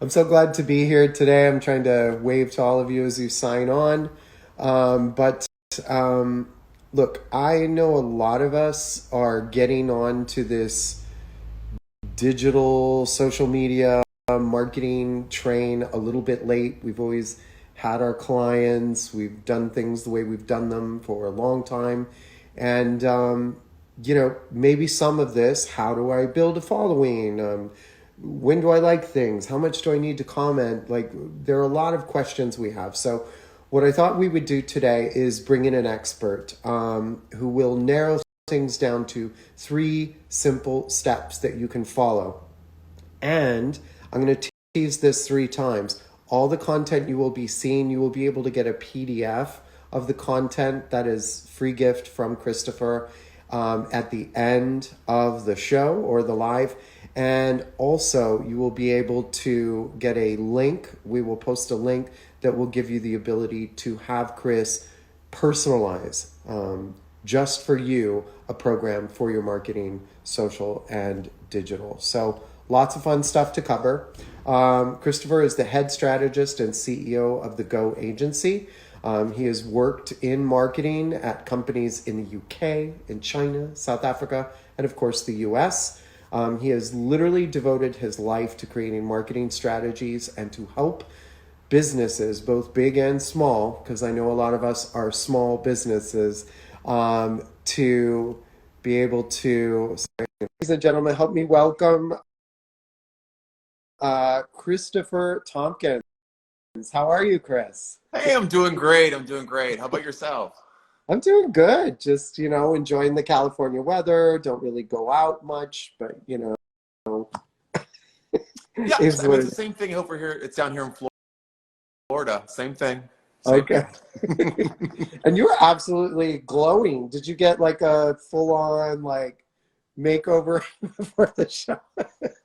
I'm so glad to be here today. I'm trying to wave to all of you as you sign on. But look, I know a lot of us are getting on to this digital social media marketing train a little bit late. We've always had our clients, we've done things the way we've done them for a long time. And, maybe some of this, how do I build a following? When do I like things? How much do I need to comment? Like, there are a lot of questions we have. So, what I thought we would do today is bring in an expert who will narrow things down to three simple steps that you can follow. And I'm going to tease this three times. All the content you will be seeing, you will be able to get a PDF of the content that is free gift from Christopher at the end of the show or the live. And also, you will be able to get a link. We will post a link that will give you the ability to have Chris personalize just for you a program for your marketing, social, and digital. So lots of fun stuff to cover. Christopher is the head strategist and CEO of the Go Agency. He has worked in marketing at companies in the UK, in China, South Africa, and of course the US. He has literally devoted his life to creating marketing strategies and to help businesses, both big and small, because I know a lot of us are small businesses, to be able to, ladies and gentlemen, help me welcome Christopher Tompkins. How are you, Chris? Hey, I'm doing great. I'm doing great. How about yourself? I'm doing good. Just, enjoying the California weather. Don't really go out much, but, Yeah, is I mean, what it's the it, same thing over here. It's down here in Florida. Same thing. Same okay. thing. And you were absolutely glowing. Did you get like a full-on like makeover before the show?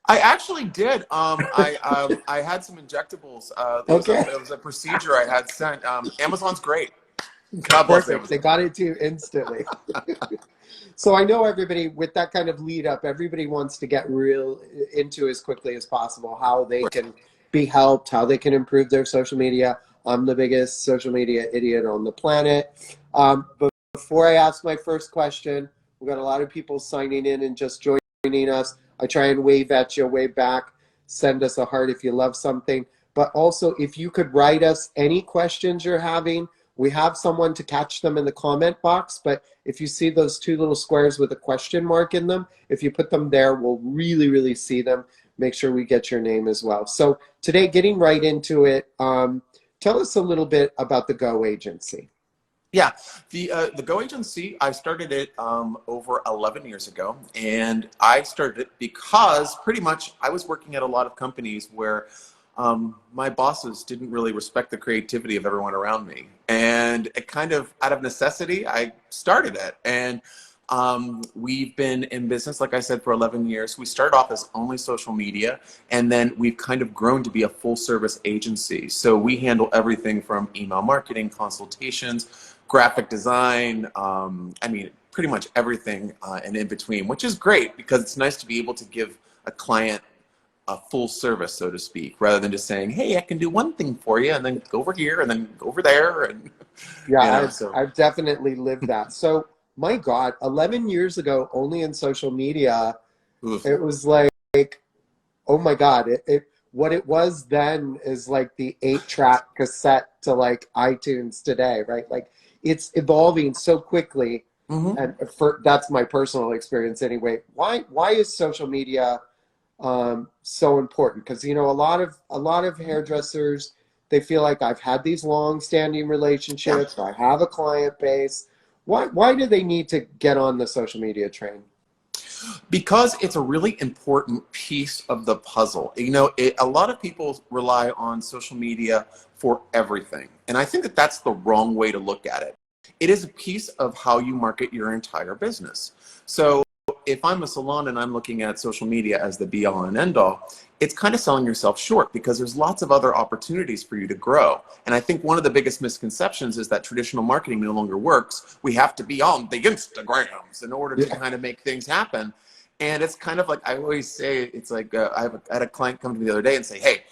I actually did. I had some injectables. Okay. There was a procedure I had sent. Amazon's great. God bless Perfect. They Amazon. got it to you instantly. So I know everybody with that kind of lead up, everybody wants to get real into as quickly as possible how they can be helped, how they can improve their social media. I'm the biggest social media idiot on the planet. But before I ask my first question, we've got a lot of people signing in and just joining us. I try and wave at you, wave back, send us a heart if you love something. But also, if you could write us any questions you're having, we have someone to catch them in the comment box, but if you see those two little squares with a question mark in them, if you put them there, we'll really, really see them. Make sure we get your name as well. So today, getting right into it, tell us a little bit about the Go Agency. Yeah, the Go Agency, I started it over 11 years ago, and I started it because pretty much I was working at a lot of companies where my bosses didn't really respect the creativity of everyone around me, and it kind of out of necessity I started it, and we've been in business, like I said, for 11 years. We started off as only social media, and then we've kind of grown to be a full service agency. So we handle everything from email marketing, consultations, graphic design, I mean, pretty much everything and in between, which is great because it's nice to be able to give a client a full service, so to speak, rather than just saying, hey, I can do one thing for you and then go over here and then go over there. And, Yeah, so. I've definitely lived that. So, my God, 11 years ago, only in social media, Oof. it was like, oh my God, what it was then is like the 8-track cassette to like iTunes today, right? Like it's evolving so quickly, Mm-hmm. and that's my personal experience anyway. Why is social media so important? Because a lot of hairdressers, they feel like I've had these long-standing Yeah. relationships, I have a client base. Why do they need to get on the social media train? Because it's a really important piece of the puzzle. A lot of people rely on social media for everything. And I think that that's the wrong way to look at it. It is a piece of how you market your entire business. So if I'm a salon and I'm looking at social media as the be all and end all, it's kind of selling yourself short because there's lots of other opportunities for you to grow. And I think one of the biggest misconceptions is that traditional marketing no longer works. We have to be on the Instagrams in order to Yeah. kind of make things happen. And it's kind of like I always say, it's like I had a client come to me the other day and say, hey,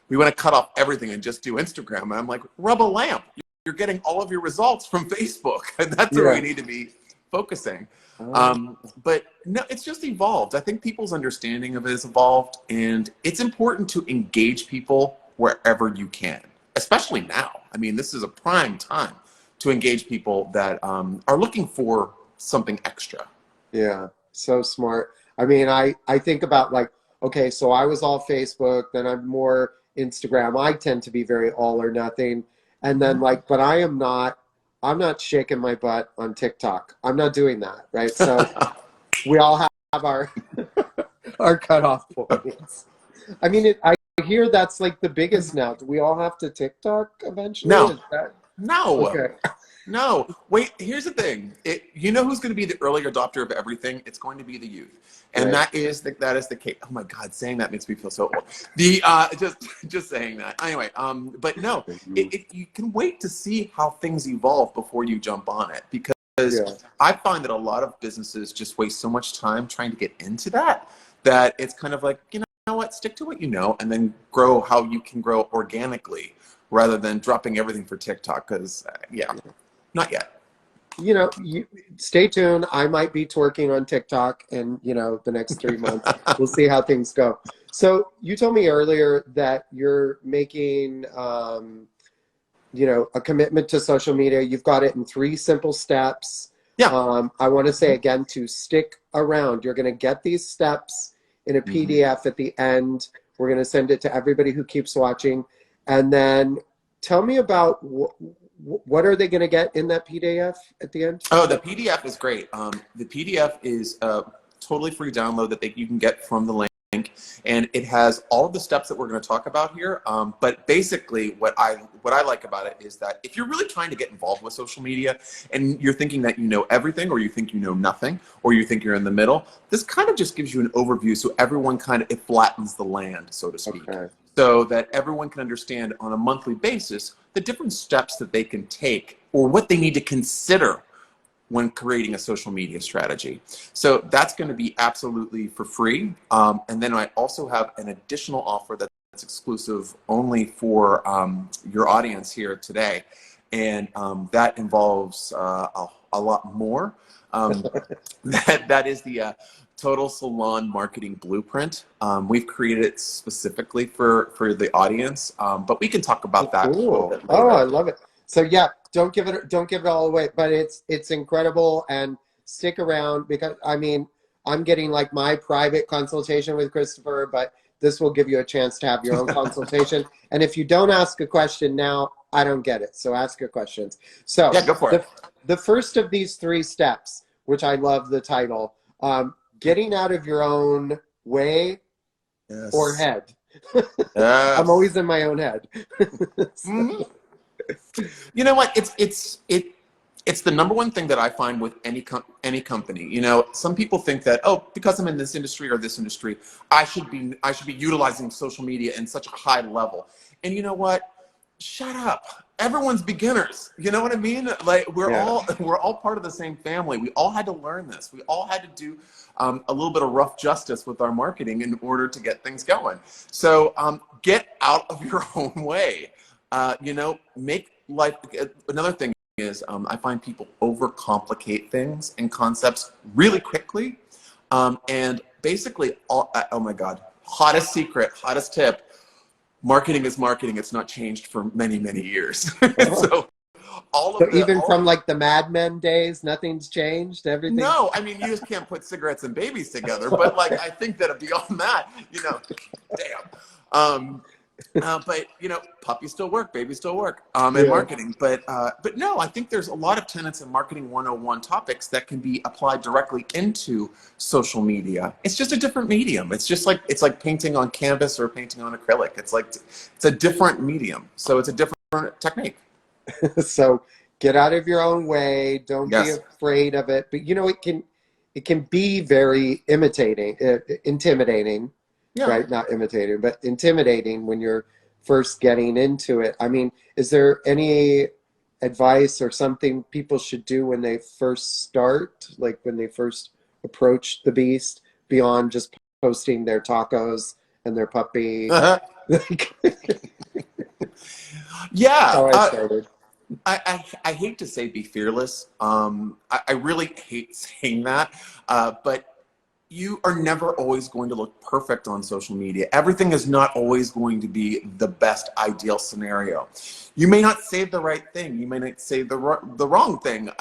we want to cut off everything and just do Instagram. And I'm like, rub a lamp. You're getting all of your results from Facebook, and that's where we Yeah. need to be focusing. Oh, But no, it's just evolved. I think people's understanding of it has evolved, and it's important to engage people wherever you can, especially now. I mean, this is a prime time to engage people that are looking for something extra. yeah. So smart. I mean, I think about like, okay, so I was all Facebook, then I'm more Instagram. I tend to be very all or nothing. And then like, but I'm not shaking my butt on TikTok. I'm not doing that, right? So we all have our our cutoff points. I mean, I hear that's like the biggest now. Do we all have to TikTok eventually? No, Is that no. okay? No, wait, here's the thing. You know who's going to be the early adopter of everything? It's going to be the youth. And Right. that is the case. Oh my God, saying that makes me feel so old. Just saying that. Anyway, but no, you can wait to see how things evolve before you jump on it, Yeah. because I find that a lot of businesses just waste so much time trying to get into that it's kind of like, you know what, stick to what you know and then grow how you can grow organically rather than dropping everything for TikTok, because yeah. Not yet. You know, stay tuned. I might be twerking on TikTok in, the next 3 months. We'll see how things go. So you told me earlier that you're making, a commitment to social media. You've got it in 3 simple steps. Yeah. I want to say again to stick around. You're going to get these steps in a PDF at the end. We're going to send it to everybody who keeps watching. And then tell me about what are they going to get in that PDF at the end? Oh, the PDF is great. The PDF is a totally free download that you can get from the link, and it has all of the steps that we're going to talk about here. But basically, what I like about it is that if you're really trying to get involved with social media and you're thinking that you know everything, or you think you know nothing, or you think you're in the middle, this kind of just gives you an overview, so everyone it flattens the land, so to speak. Okay. So that everyone can understand on a monthly basis the different steps that they can take or what they need to consider when creating a social media strategy. So that's going to be absolutely for free. And then I also have an additional offer that's exclusive only for your audience here today. And that involves a lot more. That is the Total Salon Marketing Blueprint. We've created it specifically for the audience, but we can talk about that a little Cool. bit Oh, later. I love it. So yeah, don't give it all away, but it's incredible, and stick around because I mean, I'm getting like my private consultation with Christopher, but this will give you a chance to have your own consultation. And if you don't ask a question now, I don't get it. So ask your questions. So Yeah, go for it. the first of these 3 steps, which I love the title, getting out of your own way Yes. or head. Yes. I'm always in my own head. Mhm. You know what? It's the number one thing that I find with any company. You know, some people think that, oh, because I'm in this industry or this industry, I should be utilizing social media in such a high level. And you know what? Shut up. Everyone's beginners. You know what I mean? Like we're Yeah. all part of the same family. We all had to learn this. We all had to do a little bit of rough justice with our marketing in order to get things going. So get out of your own way. Make life. Another thing is I find people overcomplicate things and concepts really quickly, and basically, oh my God, hottest secret, hottest tip. Marketing is marketing. It's not changed for many, many years. So So even from like the Mad Men days, nothing's changed. Everything's no, I mean, you just can't put cigarettes and babies together. But like, I think that beyond that, damn. But puppies still work, babies still work, in yeah. marketing. But no, I think there's a lot of tenets in marketing 101 topics that can be applied directly into social media. It's just a different medium. It's like painting on canvas or painting on acrylic. It's a different medium. So it's a different technique. So get out of your own way. Don't be Yes. afraid of it. But it can be very intimidating, Yeah. right? Not imitating, but intimidating when you're first getting into it. I mean, is there any advice or something people should do when they first start, like when they first approach the beast, beyond just posting their tacos and their puppy. Like, that's Yeah. how I started. I hate to say be fearless. I really hate saying that, but you are never always going to look perfect on social media. Everything is not always going to be the best ideal scenario. You may not say the right thing. You may not say the wrong thing.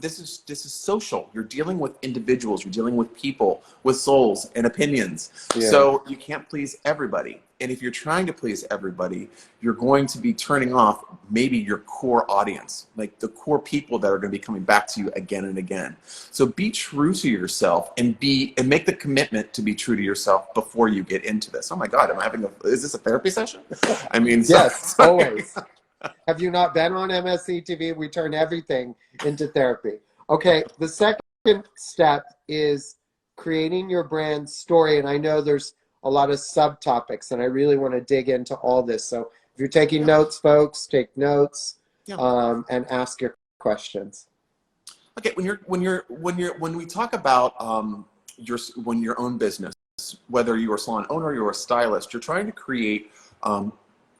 This is social. You're dealing with individuals. You're dealing with people with souls and opinions. Yeah. So you can't please everybody. And if you're trying to please everybody, you're going to be turning off maybe your core audience, like the core people that are going to be coming back to you again and again. So be true to yourself and make the commitment to be true to yourself before you get into this. Oh my God, is this a therapy session? I mean, Yes, sorry. always. Have you not been on MSCTV? We turn everything into therapy. Okay, the second step is creating your brand story. And I know there's a lot of subtopics, and I really want to dig into all this. So if you're taking notes, folks, take notes Yeah. and ask your questions. Okay, when we talk about your own business, whether you're a salon owner, you're a stylist, you're trying to create and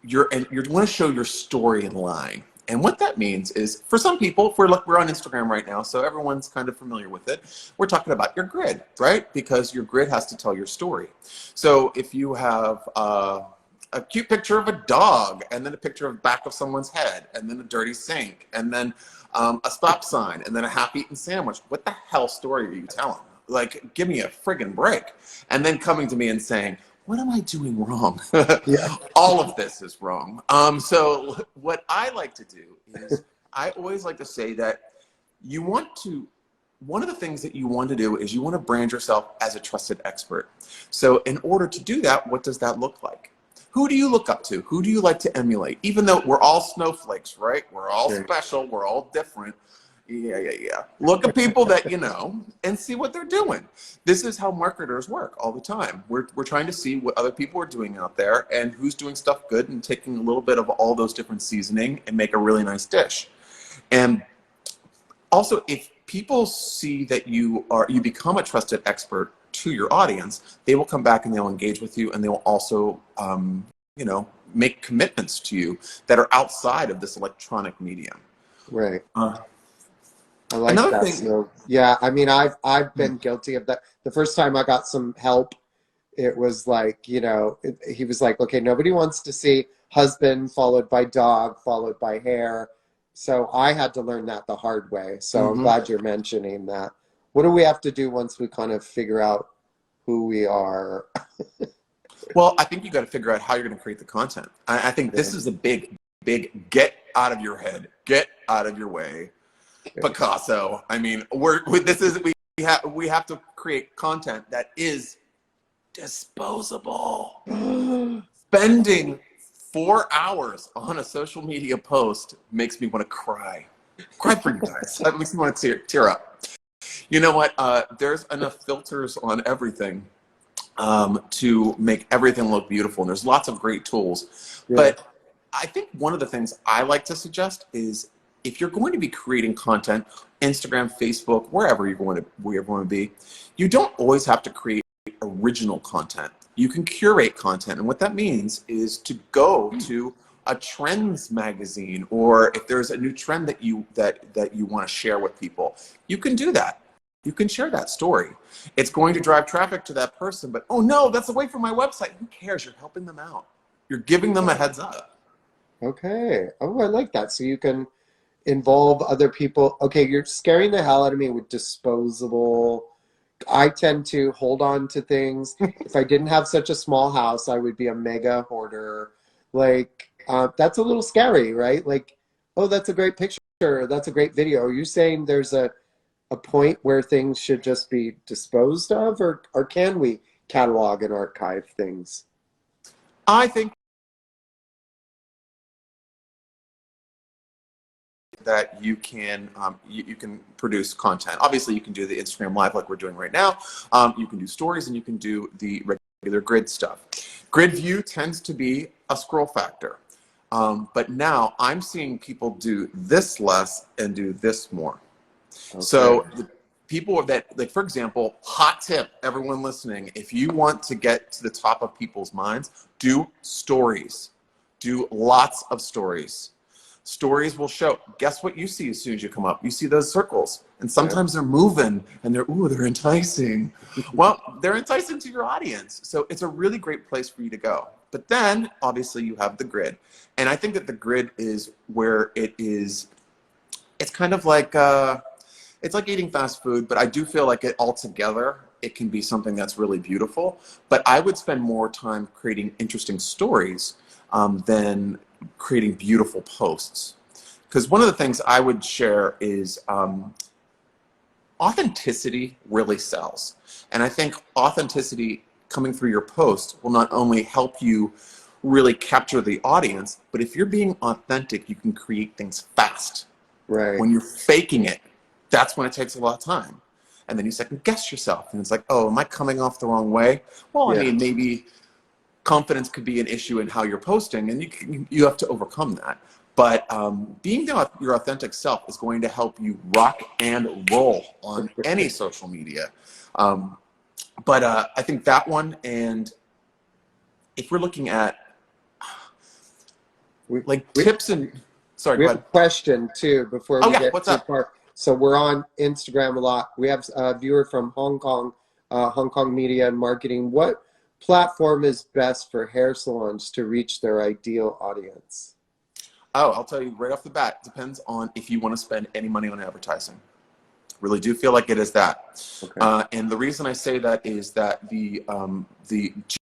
you want to show your story in line. And what that means is, for some people, if we're on Instagram right now, so everyone's kind of familiar with it. We're talking about your grid, right? Because your grid has to tell your story. So if you have a cute picture of a dog, and then a picture of the back of someone's head, and then a dirty sink, and then a stop sign, and then a half-eaten sandwich, what the hell story are you telling? Like, give me a friggin' break. And then coming to me and saying, what am I doing wrong? Yeah. All of this is wrong. So what I like to do is I always like to say that one of the things that you want to do is you want to brand yourself as a trusted expert. So in order to do that, what does that look like? Who do you look up to? Who do you like to emulate? Even though we're all snowflakes, right? We're all special. We're all different. Yeah. Look at people that you know and see what they're doing. This is how marketers work all the time. We're trying to see what other people are doing out there and who's doing stuff good and taking a little bit of all those different seasoning and make a really nice dish. And also, if people see that you become a trusted expert to your audience, they will come back and they'll engage with you, and they will also make commitments to you that are outside of this electronic medium. Right. Uh, I like Another that. thing. So yeah, I mean, I've been guilty of that. The first time I got some help, it was like, he was like, okay, nobody wants to see husband followed by dog followed by hair. So I had to learn that the hard way. So I'm Mhm. glad you're mentioning that. What do we have to do once we kind of figure out who we are? Well, I think you got to figure out how you're going to create the content. I think Yeah. this is a big get out of your head, get out of your way, Okay. Picasso. I mean, we have to create content that is disposable. Spending 4 hours on a social media post makes me want to cry. Cry for you guys. That makes me want to tear up. You know what? There's enough filters on everything to make everything look beautiful. And there's lots of great tools. Yeah. But I think one of the things I like to suggest is, if you're going to be creating content, Instagram, Facebook, wherever you're going to be, you don't always have to create original content. You can curate content. And what that means is to go to a trends magazine, or if there's a new trend that you want to share with people, you can do that. You can share that story. It's going to drive traffic to that person, but oh no, that's away from my website. Who cares? You're helping them out. You're giving them a heads up. Okay. Oh, I like that. So you can involve other people. Okay, you're scaring the hell out of me with disposable. I tend to hold on to things. If I didn't have such a small house, I would be a mega hoarder. Like, that's a little scary, right? Like, oh, that's a great picture. That's a great video. Are you saying there's a point where things should just be disposed of, or can we catalog and archive things? I think that you can produce content. Obviously, you can do the Instagram live like we're doing right now. You can do stories, and you can do the regular grid stuff. Grid view tends to be a scroll factor. But now I'm seeing people do this less and do this more. Okay. So people that, like, for example, hot tip, everyone listening, if you want to get to the top of people's minds, do stories. Do lots of stories. Stories will show. Guess what you see as soon as you come up? You see those circles. And sometimes they're moving and they're enticing. Well, they're enticing to your audience. So it's a really great place for you to go. But then obviously you have the grid. And I think that the grid is where it's kind of like, it's like eating fast food, but I do feel like it altogether, it can be something that's really beautiful. But I would spend more time creating interesting stories than creating beautiful posts. Because one of the things I would share is authenticity really sells. And I think authenticity coming through your post will not only help you really capture the audience, but if you're being authentic, you can create things fast. Right. When you're faking it, that's when it takes a lot of time. And then you second guess yourself. And it's like, oh, am I coming off the wrong way? Well, I mean, maybe confidence could be an issue in how you're posting, and you have to overcome that. But being your authentic self is going to help you rock and roll on any social media. But I think that one, and if we're looking at tips and... Sorry, we go have ahead. a question too before we get what's too up? far. So we're on Instagram a lot. We have a viewer from Hong Kong Media and Marketing. What platform is best for hair salons to reach their ideal audience? Oh, I'll tell you right off the bat. It depends on if you want to spend any money on advertising. Really do feel like it is that. Okay. And the reason I say that is that the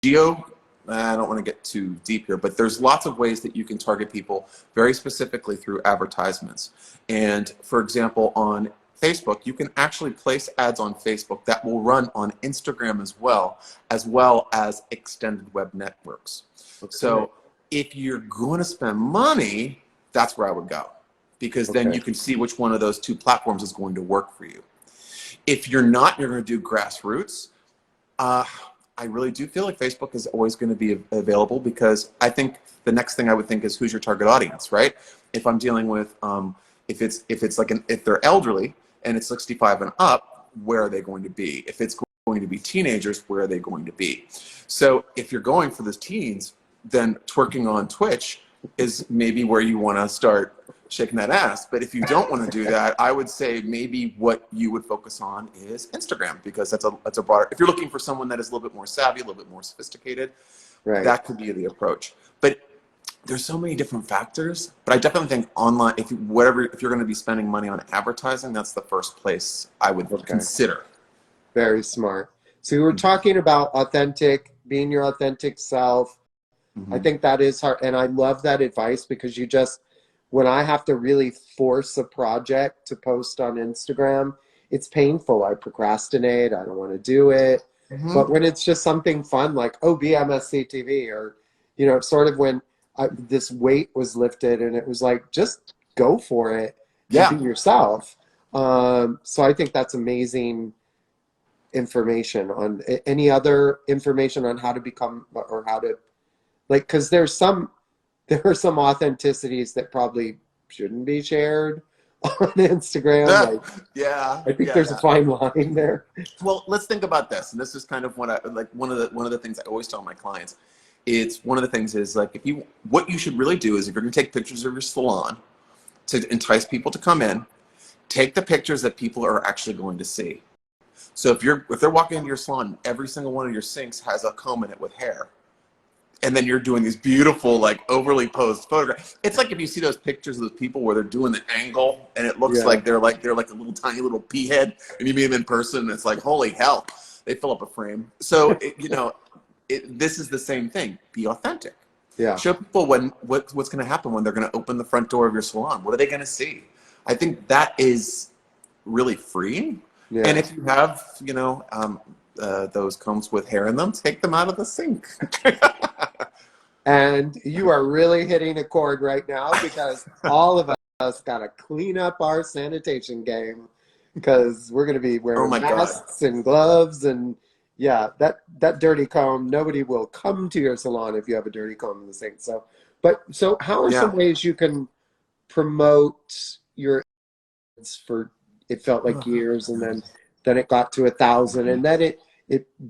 geo, I don't want to get too deep here, but there's lots of ways that you can target people very specifically through advertisements. And for example, on Facebook, you can actually place ads on Facebook that will run on Instagram as well as extended web networks. Okay. So if you're going to spend money, that's where I would go, because then you can see which one of those two platforms is going to work for you. If you're not, you're going to do grassroots. I really do feel like Facebook is always going to be available, because I think the next thing I would think is, who's your target audience, right? If I'm dealing with, if they're elderly and it's 65 and up, where are they going to be? If it's going to be teenagers, where are they going to be? So if you're going for the teens, then twerking on Twitch is maybe where you want to start shaking that ass. But if you don't want to do that, I would say maybe what you would focus on is Instagram, because that's a broader, if you're looking for someone that is a little bit more savvy, a little bit more sophisticated, that could be the approach. But there's so many different factors, but I definitely think online, if you're going to be spending money on advertising, that's the first place I would consider. Very smart. So we were talking about being your authentic self. I think that is hard, and I love that advice, because when I have to really force a project to post on Instagram, it's painful. I procrastinate. I don't want to do it. But when it's just something fun, like, be MSCTV, or, sort of when this weight was lifted and it was like, just go for it. Be yourself. So I think that's amazing information. On any other information on how to become, or how to, because there are some authenticities that probably shouldn't be shared on Instagram. I think there's a fine line there. Well, let's think about this, and this is kind of what I like. One of the things I always tell my clients, one of the things is, like, what you should really do is, if you're going to take pictures of your salon to entice people to come in, take the pictures that people are actually going to see. So if they're walking into your salon, every single one of your sinks has a comb in it with hair, and then you're doing these beautiful, like, overly posed photographs. It's like if you see those pictures of those people where they're doing the angle, and it looks like they're like a little tiny little pea head, and you meet them in person, and it's like, holy hell, they fill up a frame. So this is the same thing. Be authentic. Yeah. Show people what's going to happen when they're going to open the front door of your salon. What are they going to see? I think that is really freeing. Yeah. And if you have those combs with hair in them, take them out of the sink. And you are really hitting a chord right now, because all of us got to clean up our sanitation game, because we're going to be wearing masks and gloves, and that dirty comb, nobody will come to your salon if you have a dirty comb in the sink. So how are some ways you can promote your for, it felt like years, and then then it got to 1,000, and then it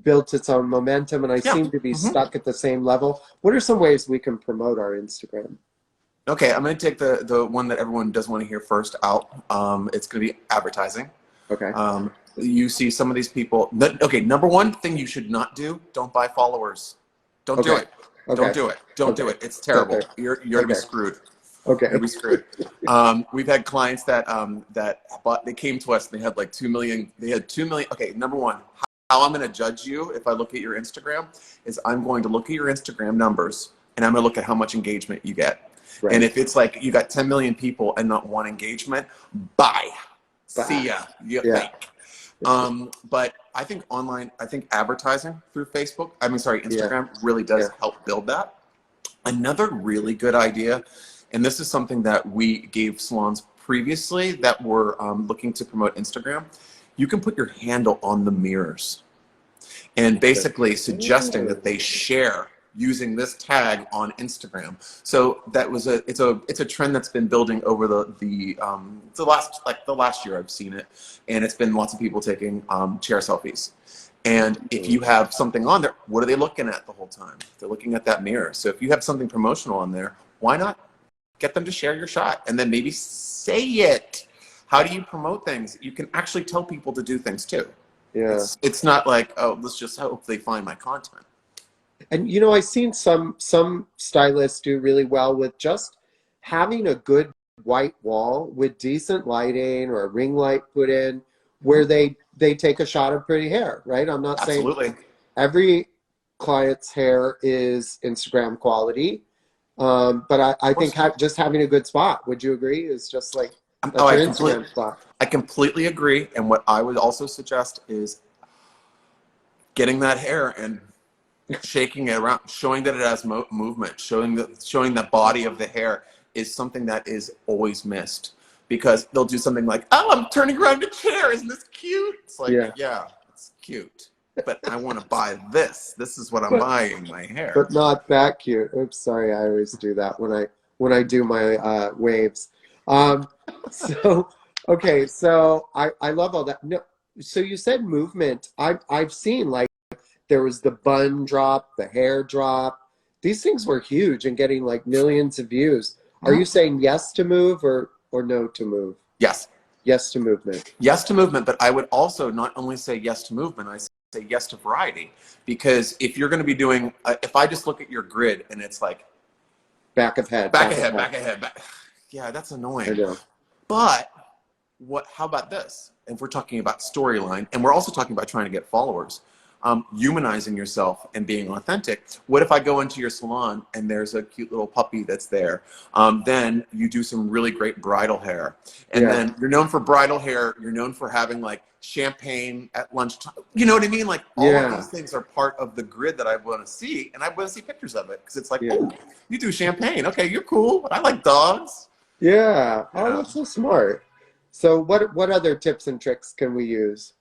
built its own momentum, and I Yeah. seem to be stuck at the same level. What are some ways we can promote our Instagram? Okay, I'm going to take the one that everyone does want to hear first out. It's going to be advertising. Okay. You see some of these people. Okay, number one thing you should not do: don't buy followers. Don't do Okay. it. Okay. Don't do it. Don't do it. It's terrible. Okay. You're gonna be screwed. Okay. You're gonna be screwed. We've had clients that they came to us and they had like 2 million. They had 2 million. Okay, number one, how I'm going to judge you if I look at your Instagram is I'm going to look at your Instagram numbers and I'm going to look at how much engagement you get. Right. And if it's like you got 10 million people and not one engagement, bye. See ya. You fake. But I think advertising through Instagram really does help build that. Another really good idea, and this is something that we gave salons previously that were looking to promote Instagram. You can put your handle on the mirrors and basically suggesting that they share using this tag on Instagram. So that was it's a trend that's been building over the last year. I've seen it, and it's been lots of people taking chair selfies. And if you have something on there, what are they looking at the whole time? They're looking at that mirror. So if you have something promotional on there, why not get them to share your shot and then maybe say it? How do you promote things? You can actually tell people to do things too. Yeah. It's not like, oh, let's just hope they find my content. And I've seen some stylists do really well with just having a good white wall with decent lighting or a ring light put in where they take a shot of pretty hair, right? I'm not saying every client's hair is Instagram quality, but I think just having a good spot, would you agree, is just like that's your Instagram spot. I completely agree. And what I would also suggest is getting that hair and shaking it around, showing that it has movement, showing the body of the hair is something that is always missed, because they'll do something like, oh, I'm turning around a chair. Isn't this cute? It's like, yeah, it's cute, but I want to buy this. This is what I'm buying, my hair. But not that cute. Oops, sorry. I always do that when I do my waves. So, okay. So I love all that. No, so you said movement. I've seen, like, there was the bun drop, the hair drop. These things were huge and getting like millions of views. Are you saying yes to move or no to move? Yes. Yes to movement. Yes to movement, but I would also not only say yes to movement, I say yes to variety. Because if you're going to be doing, if I just look at your grid and it's like back of head, back ahead, yeah, that's annoying. I know. But how about this? If we're talking about storyline, and we're also talking about trying to get followers, humanizing yourself and being authentic. What if I go into your salon and there's a cute little puppy that's there? Then you do some really great bridal hair. And then you're known for bridal hair. You're known for having like champagne at lunchtime. You know what I mean? Like all of these things are part of the grid that I want to see. And I want to see pictures of it because it's like, oh, you do champagne. Okay, you're cool. I like dogs. Yeah. Oh, that's so smart. So what other tips and tricks can we use?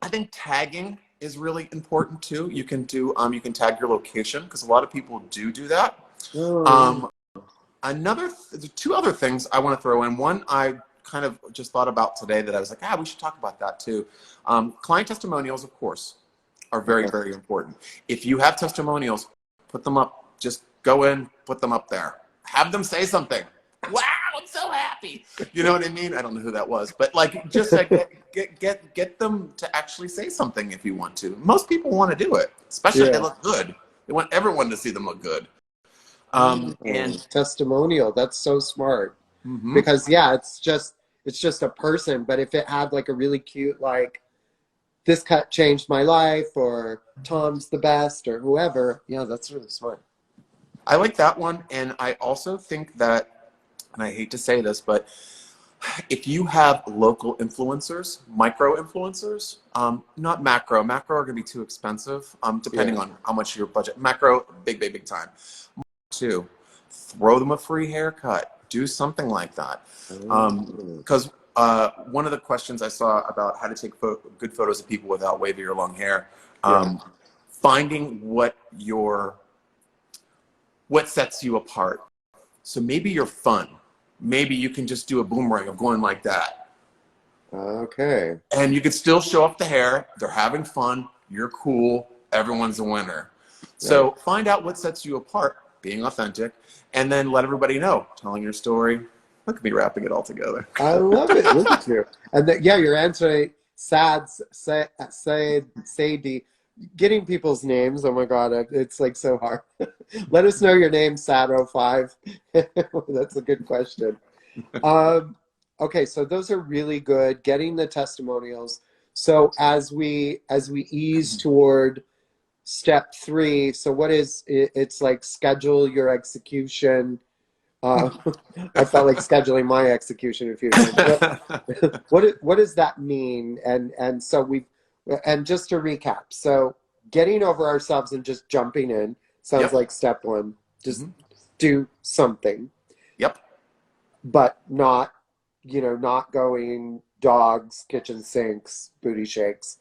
I think tagging is really important too. You can do you can tag your location, because a lot of people do that. Two other things I want to throw in. One I kind of just thought about today that I was like, we should talk about that too. Client testimonials, of course, are very, very important. If you have testimonials, put them up. Just go in, put them up there. Have them say something. Wow, I'm so happy. You know what I mean? I don't know who that was, but like, just like get them to actually say something if you want to. Most people want to do it, especially if they look good. They want everyone to see them look good. And testimonial, that's so smart. Because it's just a person, but if it had like a really cute, like, this cut changed my life, or Tom's the best, or whoever, that's really smart. I like that one. And I also think that, and I hate to say this, but if you have local influencers, micro influencers, not macro are going to be too expensive, depending on how much your budget. Macro, big time. Two, throw them a free haircut. Do something like that. Because one of the questions I saw about how to take good photos of people without wavy or long hair, finding what sets you apart. So maybe you're fun. Maybe you can just do a boomerang of going like that. Okay. And you could still show off the hair. They're having fun. You're cool. Everyone's a winner. Right. So find out what sets you apart, being authentic, and then let everybody know, telling your story. Look at me wrapping it all together. I love it. Look at you. And yeah, you're answering Sadie, getting people's names. Oh my God, it's like so hard. Let us know your name, Sad05. That's a good question. Um, okay, so those are really good. Getting the testimonials. So as we ease toward step three, so what is it? It's like schedule your execution. Uh, I felt like scheduling my execution a few times. What does that mean? And so and just to recap, so getting over ourselves and just jumping in sounds Yep. like step one. Just Hmm. do something, Yep. but not going dogs, kitchen sinks, booty shakes,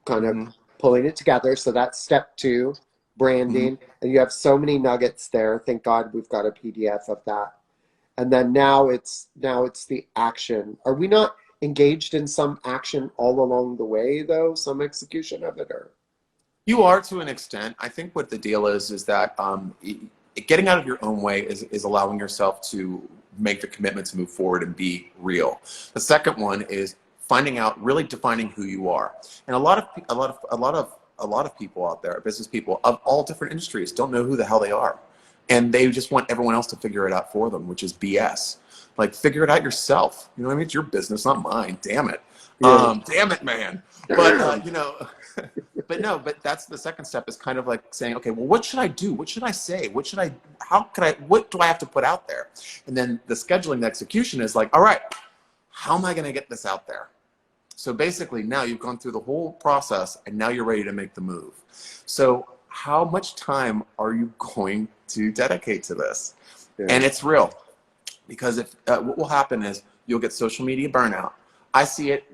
kind of Hmm. pulling it together. So that's step two, Hmm. branding. And you have so many nuggets there. Thank God we've got a PDF of that. And then now it's the action. Are we not engaged in some action all along the way though? Some execution of it, or You are to an extent. I think what the deal is that getting out of your own way is allowing yourself to make the commitment to move forward and be real. The second one is finding out, really defining who you are. And a lot of people out there, business people of all different industries, don't know who the hell they are, and they just want everyone else to figure it out for them, which is BS. Like, figure it out yourself. You know what I mean? It's your business, not mine. Damn it. yeah. Damn it, man. But but no, but that's the second step, is kind of like saying, okay, well, what should I do? What should I say? What do I have to put out there? And then the scheduling, the execution is like, all right, how am I going to get this out there? So basically now you've gone through the whole process and now you're ready to make the move. So how much time are you going to dedicate to this? Yeah. And it's real, because if what will happen is you'll get social media burnout. I see it.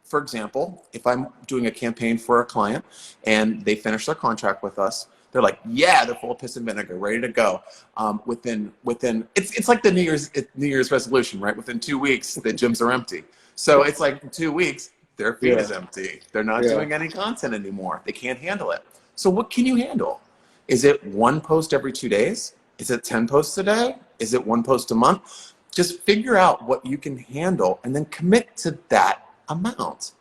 For example, if I'm doing a campaign for a client and they finish their contract with us, they're like, yeah, they're full of piss and vinegar, ready to go. Within it's like the New Year's resolution, right? Within 2 weeks, the gyms are empty. So it's like in 2 weeks, their feed Yeah. is empty. They're not Yeah. doing any content anymore. They can't handle it. So what can you handle? Is it one post every 2 days? Is it 10 posts a day? Is it one post a month? Just figure out what you can handle and then commit to that amount.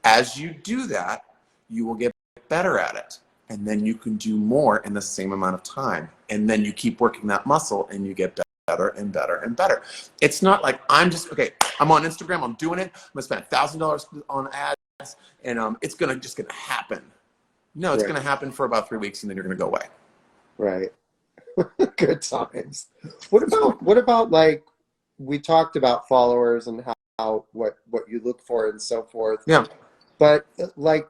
As you do that, you will get better at it. And then you can do more in the same amount of time. And then you keep working that muscle and you get better and better and better. It's not like okay, I'm on Instagram, I'm doing it, I'm gonna spend $1,000 on ads, and it's just gonna happen. No, it's Right. gonna happen for about 3 weeks and then you're gonna go away. Right. Good times. What about like we talked about followers and how what you look for and so forth. Yeah. But like,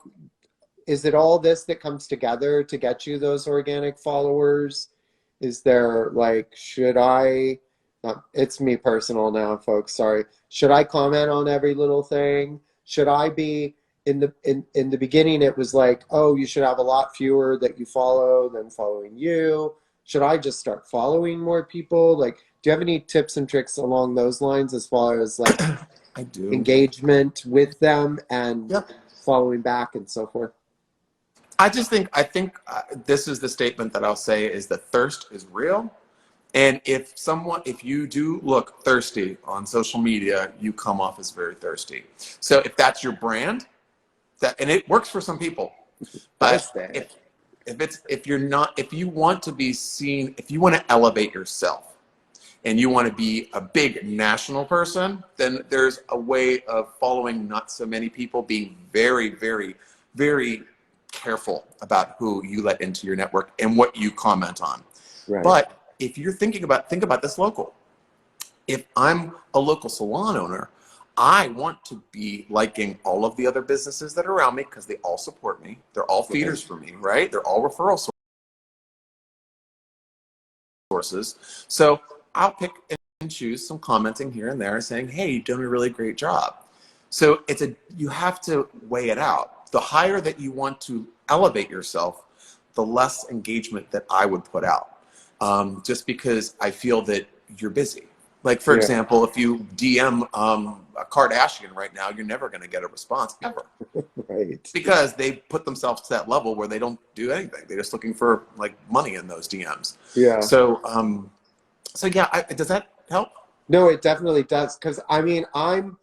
is it all this that comes together to get you those organic followers? Is there like, should I, it's me personal now, folks, sorry. Should I comment on every little thing? Should I be in the beginning it was like, oh, you should have a lot fewer that you follow than following you. Should I just start following more people? Like, do you have any tips and tricks along those lines as far as like I do. engagement with them and Yep. following back and so forth? I think this is the statement that I'll say, is that thirst is real. And if you do look thirsty on social media, you come off as very thirsty. So if that's your brand, and it works for some people, Does but that? if you want to be seen, if you want to elevate yourself and you want to be a big national person, then there's a way of following not so many people, being very, very, very careful about who you let into your network and what you comment on. Right. But if you're think about this local. If I'm a local salon owner, I want to be liking all of the other businesses that are around me because they all support me. They're all Right. feeders for me, right? They're all referral sources. So I'll pick and choose some commenting here and there saying, hey, you're doing a really great job. So you have to weigh it out. The higher that you want to elevate yourself, the less engagement that I would put out. Just because I feel that you're busy. Like, for Yeah. example, if you DM a Kardashian right now, you're never going to get a response ever Right. because they put themselves to that level where they don't do anything. They're just looking for like money in those DMs. Yeah. So, so yeah, does that help? No, it definitely does. Because I mean, I'm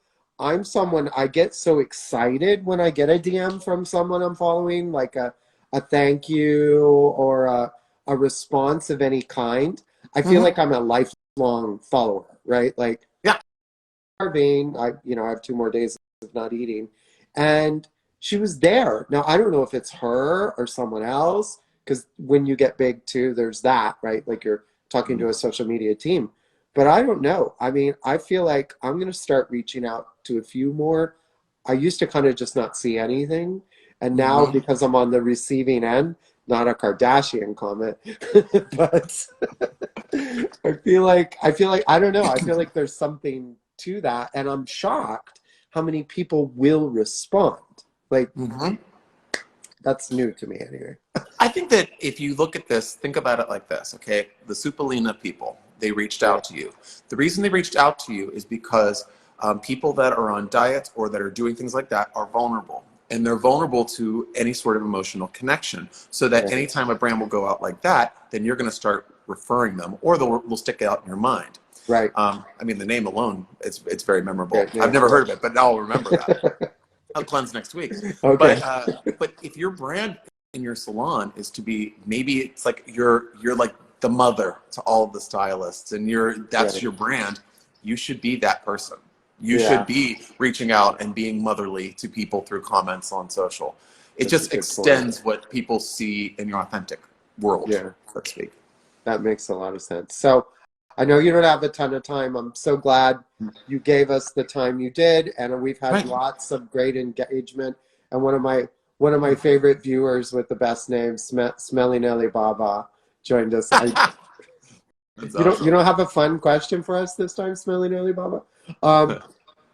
someone I get so excited when I get a DM from someone I'm following, like a thank you or a response of any kind. I feel Hmm. like I'm a lifelong follower, right? Like Yeah. starving, I have 2 more days of not eating, and she was there. Now I don't know if it's her or someone else, because when you get big too, there's that, right? Like you're talking to a social media team. But I don't know. I mean, I feel like I'm going to start reaching out to a few more. I used to kind of just not see anything. And now Hmm. because I'm on the receiving end, not a Kardashian comment, but I feel like I don't know. I feel like there's something to that, and I'm shocked how many people will respond. Like Hmm. that's new to me anyway. I think that if you look at this, think about it like this, okay? The Supalina people, they reached Yeah, out to you. The reason they reached out to you is because people that are on diets or that are doing things like that are vulnerable. And they're vulnerable to any sort of emotional connection. So that right, anytime a brand will go out like that, then you're going to start referring them or they'll stick it out in your mind. right. I mean, the name alone, it's very memorable. Great I've name. never heard of Yeah. it, but I'll remember that. I'll cleanse next week. Okay. But if your brand in your salon is to be, maybe it's like you're like the mother to all of the stylists and that's Right. your brand, you should be that person. You should Yeah, be reaching out and being motherly to people through comments on social. It that's a just good point. extends what people see in your authentic world, Yeah, so to speak. that makes a lot of sense. So I know you don't have a ton of time. I'm so glad you gave us the time you did, and we've had Right. lots of great engagement. And one of my favorite viewers with the best name, Smelly Nelly Baba, joined us. That's You don't awesome. have a fun question for us this time, Smelly Nelly Baba? Um,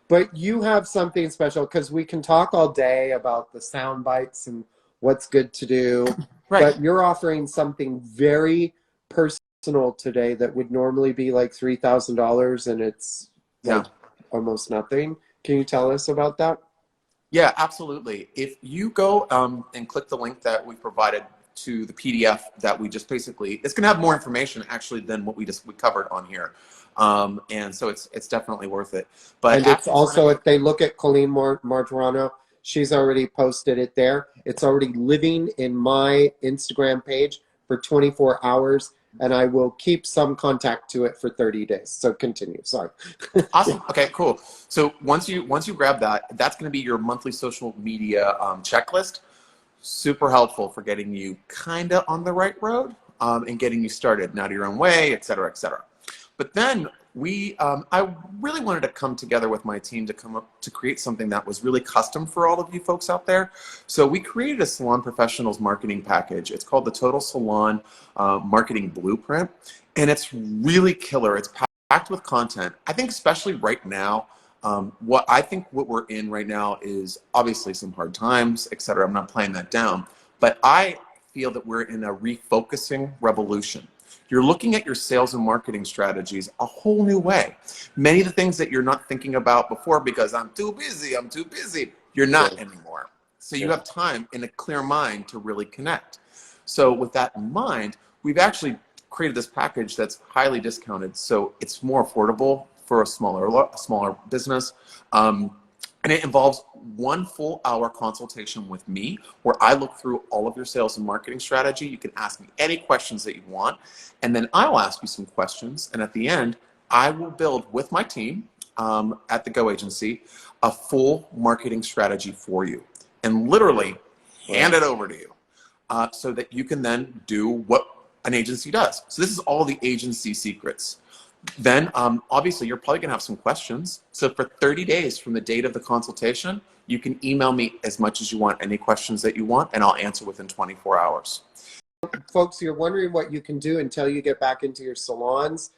but you have something special because we can talk all day about the sound bites and what's good to do, Right. but you're offering something very personal today that would normally be like $3,000 and it's Yeah. like almost nothing. Can you tell us about that? Yeah, absolutely. If you go and click the link that we provided to the PDF that we just basically, it's going to have more information actually than what we covered on here, and so it's definitely worth it. But And it's after you sign up, also, if they look at Colleen Martorano, she's already posted it there. It's already living in my Instagram page for 24 hours, and I will keep some contact to it for 30 days. So continue. Sorry. awesome. Okay, cool. So once you grab that, that's going to be your monthly social media checklist. Super helpful for getting you kind of on the right road and getting you started, not your own way, et cetera, et cetera. But then I really wanted to come together with my team to come up to create something that was really custom for all of you folks out there. So we created a salon professionals marketing package. It's called the Total Salon Marketing Blueprint, and it's really killer. It's packed with content. I think especially right now, what we're in right now is obviously some hard times, et cetera. I'm not playing that down, but I feel that we're in a refocusing revolution. You're looking at your sales and marketing strategies a whole new way. Many of the things that you're not thinking about before because I'm too busy, you're Yeah, not anymore. So you yeah, have time in a clear mind to really connect. So with that in mind, we've actually created this package that's highly discounted, so it's more affordable for a smaller business. And it involves 1 full hour consultation with me where I look through all of your sales and marketing strategy. You can ask me any questions that you want, and then I'll ask you some questions. And at the end, I will build with my team at the Go Agency a full marketing strategy for you and literally hand wow. it over to you so that you can then do what an agency does. So this is all the agency secrets. Then obviously you're probably gonna have some questions. So for 30 days from the date of the consultation, you can email me as much as you want, any questions that you want, and I'll answer within 24 hours. Folks, you're wondering what you can do until you get back into your salons.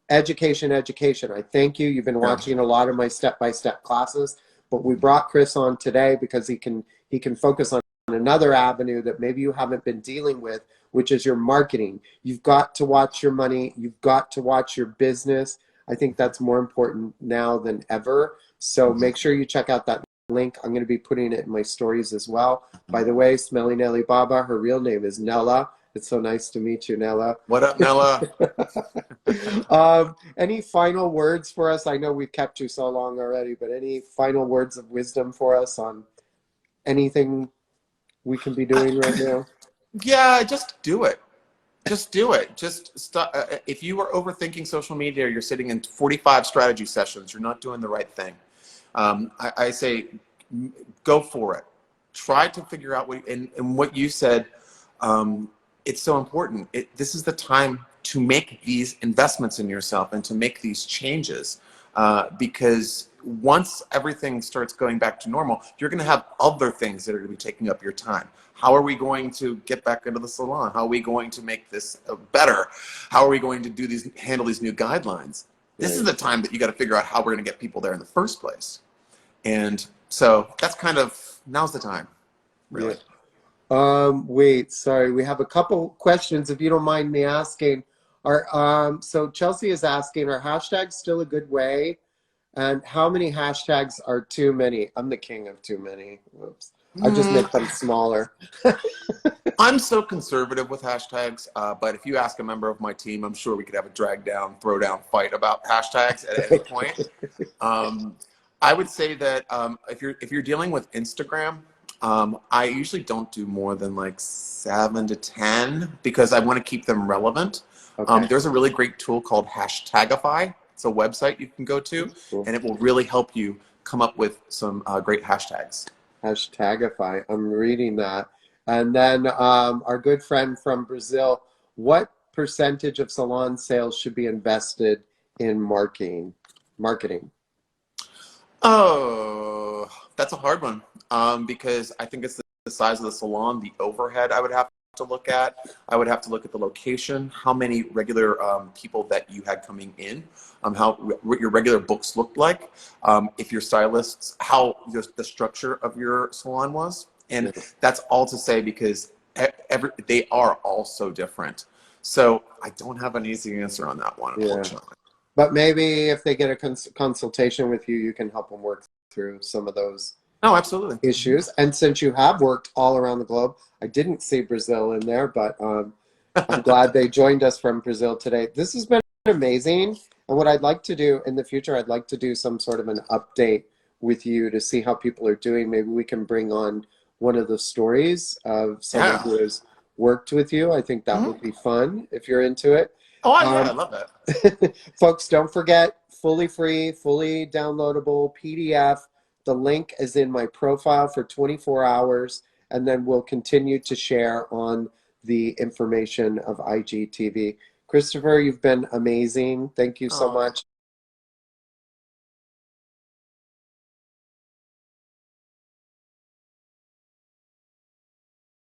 Education, education. I thank you. You've been Yeah. watching a lot of my step-by-step classes, but we brought Chris on today because he can focus on another avenue that maybe you haven't been dealing with, which is your marketing. You've got to watch your money. You've got to watch your business. I think that's more important now than ever. So make sure you check out that link. I'm going to be putting it in my stories as well. By the way, Smelly Nelly Baba, her real name is Nella. It's so nice to meet you, Nella. What up, Nella? Any final words for us? I know we've kept you so long already, but any final words of wisdom for us on anything we can be doing right now? Yeah, just do it. Just do it. Just stop. If you are overthinking social media, you're sitting in 45 strategy sessions, you're not doing the right thing. I say go for it. Try to figure out and what you said. It's so important. This is the time to make these investments in yourself and to make these changes, because once everything starts going back to normal, you're going to have other things that are going to be taking up your time. How are we going to get back into the salon? How are we going to make this better? How are we going to handle these new guidelines? This is the time that you got to figure out how we're going to get people there in the first place. And so that's kind of, now's the time, really. Yeah. Wait, sorry. We have a couple questions, if you don't mind me asking. So Chelsea is asking, are hashtags still a good way? And how many hashtags are too many? I'm the king of too many. Whoops. I just make them smaller. I'm so conservative with hashtags, but if you ask a member of my team, I'm sure we could have a drag down, throw down fight about hashtags at any point. I would say that if you're dealing with Instagram, I usually don't do more than like 7 to 10 because I want to keep them relevant. Okay. There's a really great tool called Hashtagify. It's a website you can go to, and it will really help you come up with some great hashtags. Hashtagify. I'm reading that. And then our good friend from Brazil, what percentage of salon sales should be invested in marketing? Oh, that's a hard one, because I think it's the size of the salon, the overhead I would have to look at. I would have to look at the location, how many regular people that you had coming in, what your regular books looked like, if your stylists, how the structure of your salon was. And that's all to say because they are all so different. So I don't have an easy answer on that one, unfortunately. But maybe if they get a consultation with you, you can help them work through some of those issues. And since you have worked all around the globe, I didn't see Brazil in there, but I'm glad they joined us from Brazil today. This has been amazing. And what I'd like to do in the future, I'd like to do some sort of an update with you to see how people are doing. Maybe we can bring on one of the stories of someone who has worked with you. I think that would be fun if you're into it. Oh, yeah, I love that. Folks, don't forget, fully free, fully downloadable PDF. The link is in my profile for 24 hours, and then we'll continue to share on the information of IGTV. Christopher, you've been amazing. Thank you so much.